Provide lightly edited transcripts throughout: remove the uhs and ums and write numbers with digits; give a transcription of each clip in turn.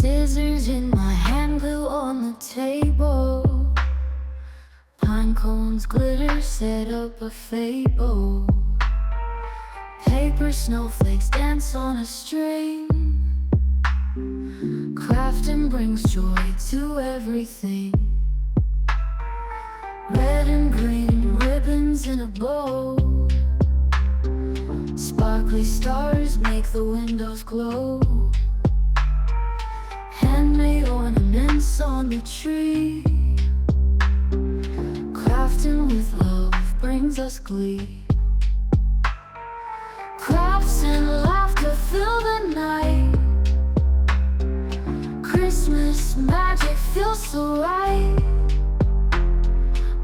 Scissors in my hand, glue on the table. Pine cones, glitter, set up a fable. Paper snowflakes dance on a string. Crafting brings joy to everything. Red and green ribbons in a bow. Sparkly stars make the windows glow. Handmade ornaments on the tree. Crafting with love brings us glee. Crafts and laughter fill the night. Christmas magic feels so right.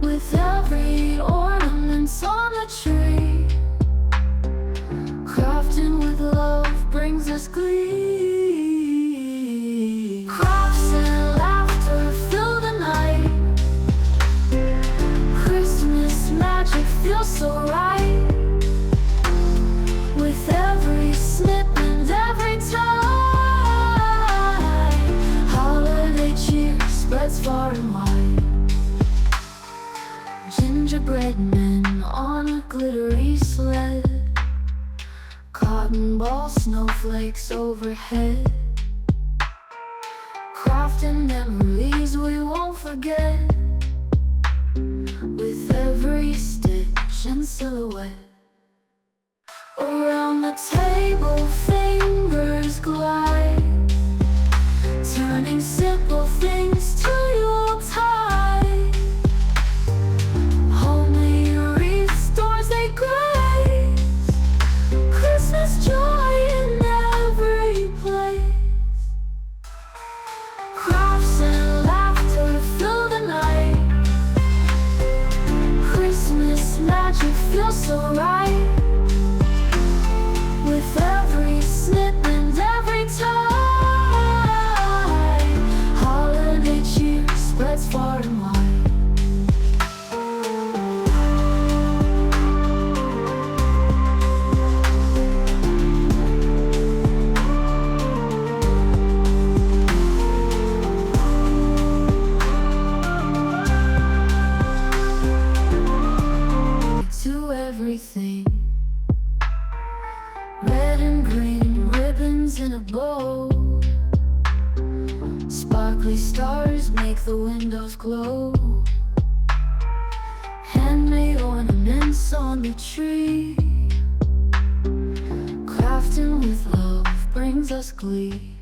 With every ornament on the tree. Crafting with love brings us glee. Crafts and laughter fill the night. Christmas magic feels so right. With every snip and every tie, holiday cheer spreads far and wide. Gingerbread men on a glittery sled. Cotton ball snowflakes overhead. Crafting memories we won't forget. With every stitch and silhouette. Around the table fingers glide, turning simple things to Yuletide. Homemade wreaths, doors they grace. Christmas joy in every place. Crafts and laughter fill the night. Christmas magic feels so right. With every snip and every tie, holiday cheer spreads far and wide. To everything. Red and green ribbons in a bow. Sparkly stars make the windows glow. Handmade ornaments on the tree. Crafting with love brings us glee.